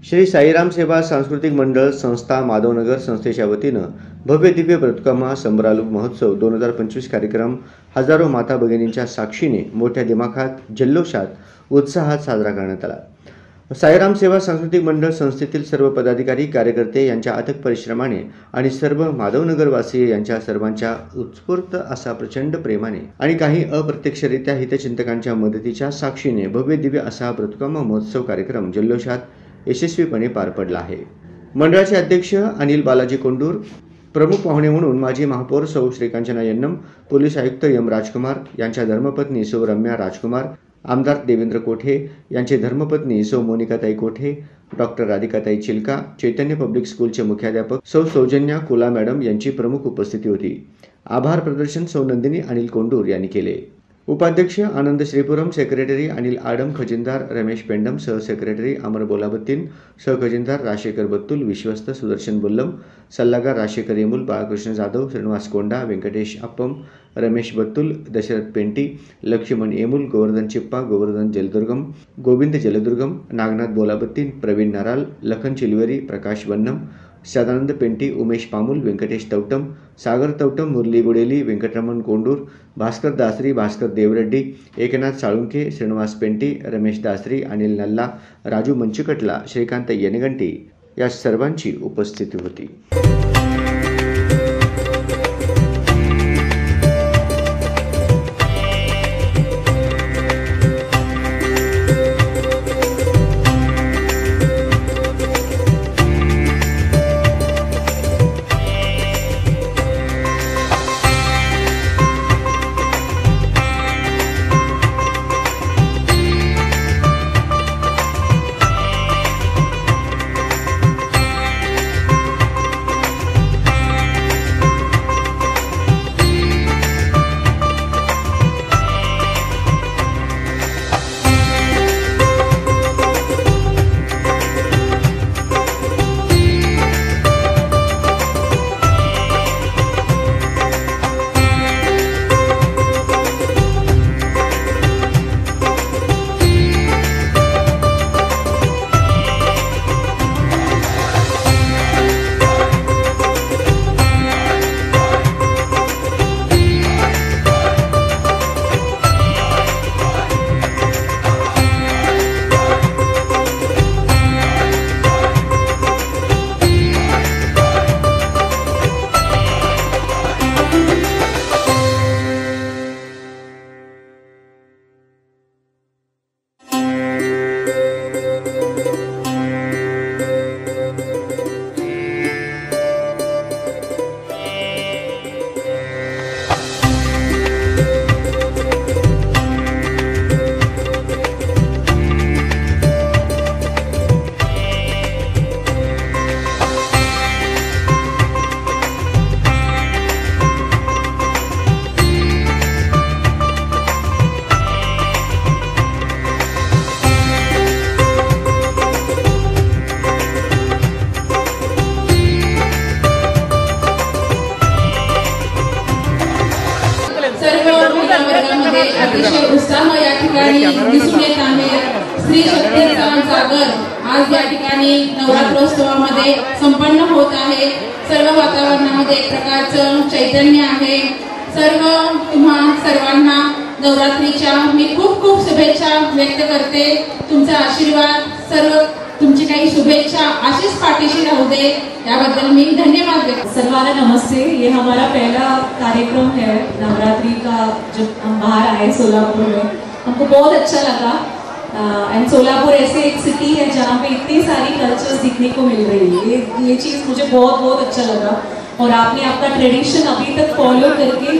श्री साईराम सेवा सांस्कृतिक मंडळ संस्था माधवनगर संस्थेच्या वतीनं भव्य दिव्य व्रतकर्मा संभ्रालू महोत्सव 2025 कार्यक्रम हजारो माता भगिनींच्या साक्षीने मोठ्या दिमाखात जल्लोषात उत्साहात साजरा करण्यात आला। साईराम सेवा सांस्कृतिक मंडळ संस्थेतील सर्व पदाधिकारी कार्यकर्ते यांच्या अथक परिश्रमाने आणि सर्व माधवनगरवासीय यांच्या सर्वांच्या उत्स्फूर्त असा प्रचंड प्रेमाने आणि काही अप्रत्यक्षरित्या हितचिंतकांच्या मदतीच्या साक्षीने भव्य दिव्य असा व्रतकर्मा महोत्सव कार्यक्रम जल्लोषात यशस्वीपणे पार पडला आहे। मंडळाचे अध्यक्ष अनिल बालाजी कोंडूर, प्रमुख पाहुणे म्हणून माजी महापौर सौ श्रीकांचना यन्नम, पोलीस आयुक्त एम राजकुमार यांच्या धर्मपत्नी सौ रम्या राजकुमार, आमदार देवेंद्र कोठे यांचे धर्मपत्नी सौ मोनिकाताई कोठे, डॉक्टर राधिकाताई चिलका, चैतन्य पब्लिक स्कूलचे मुख्याध्यापक सौ सौजन्या कुला मॅडम यांची प्रमुख उपस्थिती होती। आभार प्रदर्शन सौ नंदिनी अनिल कोंडूर यांनी केले। उपाध्यक्ष आनंद श्रीपुरम, सेक्रेटरी अनिल आडम, खजिनदार रमेश पेंडम, सहसेक्रेटरी अमर बोलाबत्तीन, सहखजिनदार राशेकर बत्तुल, विश्वस्त सुदर्शन बुल्लम, सल्लागार राशेकर येमुल, बाळकृष्ण जाधव, श्रीनिवास कोंडा, व्यंकटेश अप्पम, रमेश बत्तुल, दशरथ पेंटी, लक्ष्मण येमुल, गोवर्धन चिप्पा, गोवर्धन जलदुर्गम, गोविंद जलदुर्गम, नागनाथ बोलाबत्तीन, प्रवीण नाराल, लखन चिलवरी, प्रकाश वन्नम, सदानंद पेंटी, उमेश पामुल, व्यंकटेश तवटम, सागर तवटम, मुरली गुडेली, वेंकटरमण कोंडूर, भास्कर दासरी, भास्कर देवरेड्डी, एकनाथ साळुंके, श्रीनिवास पेंटी, रमेश दासरी, अनिल नल्ला, राजू मंचुकटला, श्रीकांत येनगंटी या सर्वांची उपस्थिती होती। अतिशय उत्साह या ठिकाणी दिसून येत आहे। स्त्री शक्तीचा जागर आज या ठिकाणी नवरात्रोत्सवामध्ये संपन्न होत आहे। सर्व वातावरणामध्ये एक प्रकारचं चैतन्य आहे। सर्व तुम्हा सर्वांना नवरात्रीच्या मी खूप खूप शुभेच्छा व्यक्त करते। तुमचा आशीर्वाद, सर्व तुमची काही शुभेच्छा आशीष पाठीशी राहू दे, याबद्दल मैं धन्यवाद व्यक्त। सर्वांना नमस्ते। ये हमारा पहला कार्यक्रम है नवरात्रि का। जब हम बाहर आए सोलापुर में, हमको बहुत अच्छा लगा। एंड सोलापुर ऐसे एक सिटी है जहाँ पे इतनी सारी कल्चर्स दिखने को मिल रही है। ये चीज़ मुझे बहुत बहुत अच्छा लगा। और आपने आपका ट्रेडिशन अभी तक फॉलो करके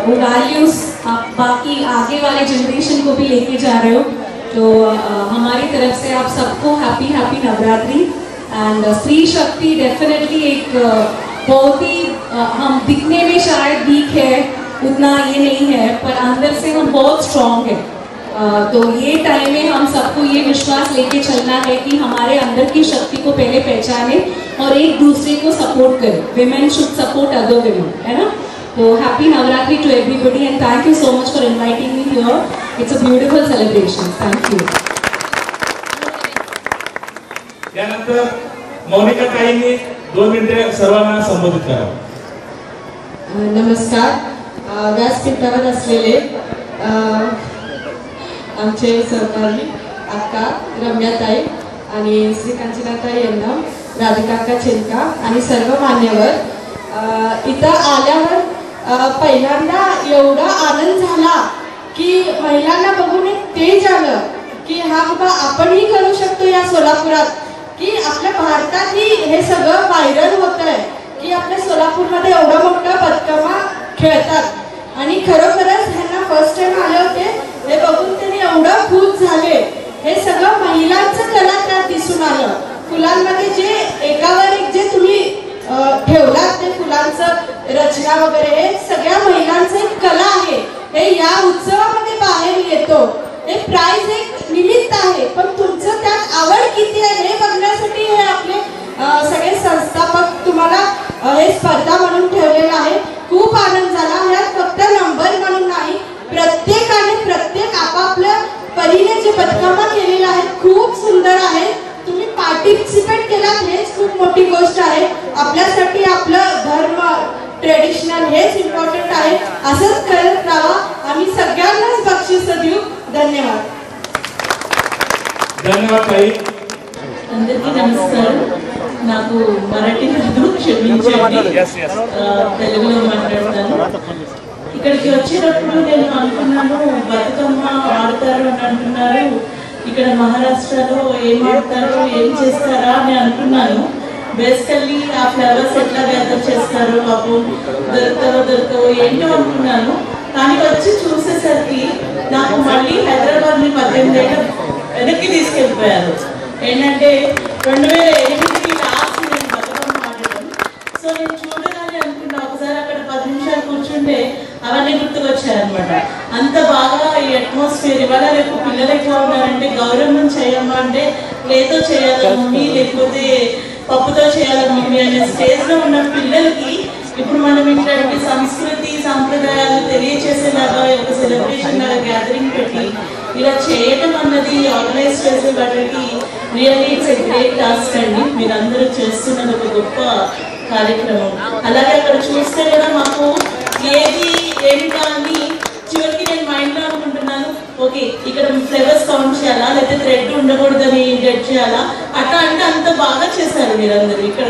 वो वैल्यूज आप बाकी आगे वाले जनरेशन को भी लेके जा रहे हो। तो हमारी तरफ से आप सबको हैप्पी हैप्पी नवरात्रि। एंड स्त्री शक्ति डेफिनेटली एक बहुत ही हम दिखने में शायद वीक है, उतना ये नहीं है, पर अंदर से हम बहुत स्ट्रॉन्ग है। तो ये टाइम में हम सबको ये विश्वास लेके चलना है कि हमारे अंदर की शक्ति को पहले पहचाने और एक दूसरे को सपोर्ट करें। Women should support other women, है ना। तो happy Navratri to everybody and thank you so much for inviting me here. It's a beautiful celebration. Thank you. त्यानंतर मोनिका ताईंनी 2 मिनिटे सर्वांना संबोधित करावं. नमस्कार. व्यासपीठावर असलेले आमचे सहकारी अक्का रम्याताई आणि श्री कांचनाताई यांना, राधिकाका चेलका आणि सर्व मान्यवर, इथं आल्यावर पहिल्यांदा एवढा आनंद झाला की महिलांना बघून एक तेज आलं की हा बाबा आपणही करू शकतो या सोलापुरात, की आपल्या भारतातही हे सगळं व्हायरल होत आहे की आपल्या सोलापूरमध्ये एवढा मोठा पदकमा खेळतात आणि खरोखरच ह्यांना फर्स्ट टाइम आले होते. हे बघून त्यांनी एवढं खुश झाले. हे सगळं महिलांचं कला त्यात दिसून आलं. फुलांमध्ये जे एकावर एक जे तुम्ही ठेवलात ते फुलांचं रचना वगैरे, हे सगळ्या महिलांचं एक कला आहे. हे या उत्सवामध्ये बाहेर येतो. हे प्राइज एक निमित्त आहे, पण तुमचं त्यात आवड किती आहे हे बघण्यासाठी हे आपले सगळे संस्थापक तुम्हाला हे स्पर्धा म्हणून ठेवलेलं आहे. खूप आनंद झाला. ह्यात फक्त नंबर म्हणून नाही, प्रत्येकाने प्रत्येक आपापल्या परीने जे पदकामा केलेलं आहे खूप सुंदर आहे. तुम्ही पार्टिसिपेट केलात हेच खूप मोठी गोष्ट आहे. आपल्यासाठी आपलं धर्म ट्रेडिशनल हेच इम्पॉर्टंट आहे. असंच करत राहा. आम्ही सगळ्यांनाच बक्षीस देऊ. धन्यवाद. धन्यवाद ताई. అందరికీ నమస్కారం. నాకు మరాఠీ రాదు, క్షమించండి, తెలుగులో మాట్లాడతాను. ఇక్కడికి వచ్చేటప్పుడు నేను అనుకున్నాను బతుకమ్మ ఆడతారు అని అంటున్నారు, ఇక్కడ మహారాష్ట్రలో ఏం ఆడతారు ఏం చేస్తారా అని అనుకున్నాను. బేసికల్లీ ఆ ఫ్లవర్స్ ఎట్లా గ్యాదర్ చేస్తారో పాపం దొరుకుతావో ఏంటో అనుకున్నాను. కానీ వచ్చి చూసేసరికి నాకు మళ్ళీ హైదరాబాద్ని 18 ఏళ్ళ వెనక్కి తీసుకెళ్ళిపోయారు. ఏంటంటే 2008 లాస్ట్ నేను బతుకమ్మ ఆడడం. సో నేను చూడగానే అనుకున్నా ఒకసారి అక్కడ 10 నిమిషాలు కూర్చుంటే అవన్నీ గుర్తుకొచ్చాయన్నమాట. అంత బాగా ఈ అట్మాస్ఫియర్. ఇవాళ రేపు పిల్లలు ఎట్లా ఉన్నారంటే గౌరవం చేయమ్మా అంటే లేదో చేయాలి మమ్మీ, లేకపోతే పప్పుతో చేయాలి మమ్మీ అనే స్టేజ్లో ఉన్న పిల్లలకి ఇప్పుడు మనం ఇట్లాంటి సంస్కృతి సాంప్రదాయాలు తెలియచేసేలాగా ఒక సెలబ్రేషన్ లాగా గ్యాదరింగ్ పెట్టి ఇలా చేయడం అన్నది ఆర్గనైజ్ చేసే వాటికి really it's a great task అండి. మీరందరూ చేస్తున్నది ఒక గొప్ప కార్యక్రమం. అలాగే అక్కడ చూస్తే కూడా మాకు ఏది ఏంటా అని చివరికి నేను మైండ్లో అనుకుంటున్నాను, ఓకే ఇక్కడ ఫ్లేవర్స్ కౌంట్ చేయాలా లేకపోతే థ్రెడ్ ఉండకూడదని జడ్జ్ చేయాలా అట్లా అంటే అంత బాగా చేశారు మీరందరూ. ఇక్కడ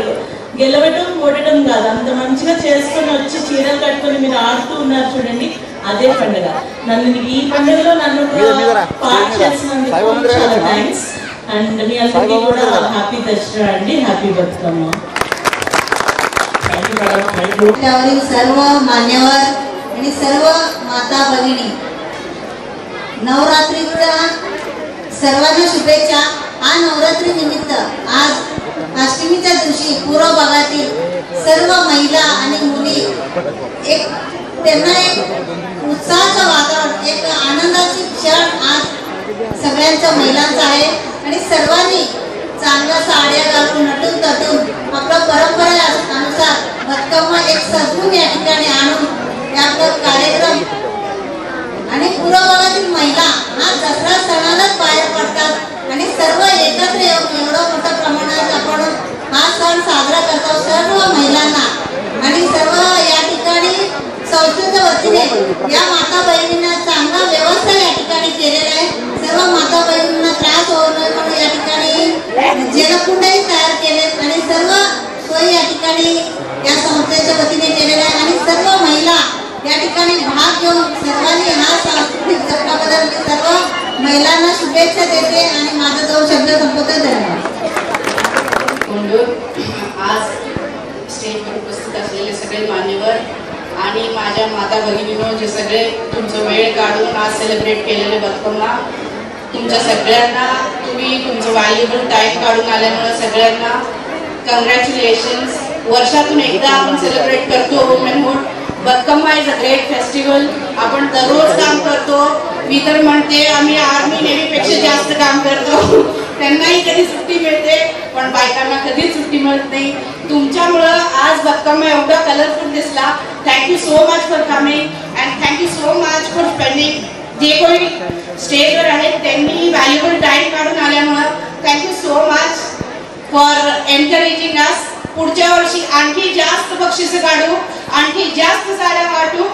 గెలవటం ఓడటం కాదు, అంత మంచిగా చేసుకొని వచ్చి చీరలు కట్టుకొని మీరు ఆడుతూ ఉన్నారు చూడండి, అదే పండుగ. నన్ను ఈ పండుగలో నన్ను పార్ట్ చేసినందుకు చాలా థ్యాంక్స్. అండ్ మీ అందరికీ కూడా హ్యాపీ దసరా అండి, హ్యాపీ బతుకమ్మ. त्यावरील सर्व मान्यवर आणि सर्व माता भगिनी, नवरात्रीच्या सर्वांना शुभेच्छा. हा नवरात्री निमित्त आज अष्टमीच्या दिवशी पूर्व भागातील सर्व महिला आणि मुली एक त्यांना एक उत्साहाचं वातावरण, एक आनंदाची क्षण आज सगळ्यांच्या महिलांचा आहे. आणि सर्वांनी चांगल्या साड्या घालून नटून तटून आपल्या परंपरेनुसार बతుకమ్మ एक सजवून या ठिकाणी आणून आपला कार्यक्रम आणि पूर्व भागातील महिला हा दसरा सणालाच बाहेर पडतात आणि सर्व एकत्र येऊन एवढं मोठ्या प्रमाणात आपण हा सण साजरा करतो सर्व महिलांना. आणि सर्व या ठिकाणी संस्थेच्या वतीने या माता बहिणींना चांगला व्यवस्था या ठिकाणी केलेला आहे. सर्व माता बहिणींना त्रास होऊ नये म्हणून या ठिकाणी जलकुंडही तयार केले आणि सर्व सोयी या ठिकाणी या संस्थेच्या वतीने केलेल्या आहे. आणि सर्व महिला या ठिकाणी भाग घेऊन सर्वांनी हा सांस्कृतिक जत्राबद्दल सर्व महिलांना शुभेच्छा देते आणि माझा 2 शब्द संपवते. धन्यवाद. आज स्टेजवर उपस्थित असलेले सगळे मान्यवर आणि माझ्या माता भगिनींनो, जे सगळे तुमचं वेळ काढून आज सेलिब्रेट केलेले बతుకమ్మ, तुमच्या सगळ्यांना तुम्ही तुमचं व्हॅल्युबल टाईम काढून आल्यामुळे सगळ्यांना कंग्रॅच्युलेशन्स. वर्षातून एकदा आपण सेलिब्रेट करतो womanhood. Bathukamma is a great festival. आपण दररोज काम करतो. मी तर म्हणते आम्ही आर्मी नेव्हीपेक्षा जास्त काम करतो. त्यांनाही कधी सुट्टी मिळते पण बायकांना कधीच सुट्टी मिळत नाही. तुमच्यामुळं आज बతుకమ్మ एवढा कलरफुल दिसला. Thank you so much for coming and thank you so much for spending. जे कोणी स्टेजवर आहेत त्यांनी व्हॅल्युबल टाईम काढून आल्यामुळं thank you so much. For encouraging अस. पुढच्या वर्षी आणखी जास्त बक्षिसे काढू, आणखी जास्त साड्या वाटू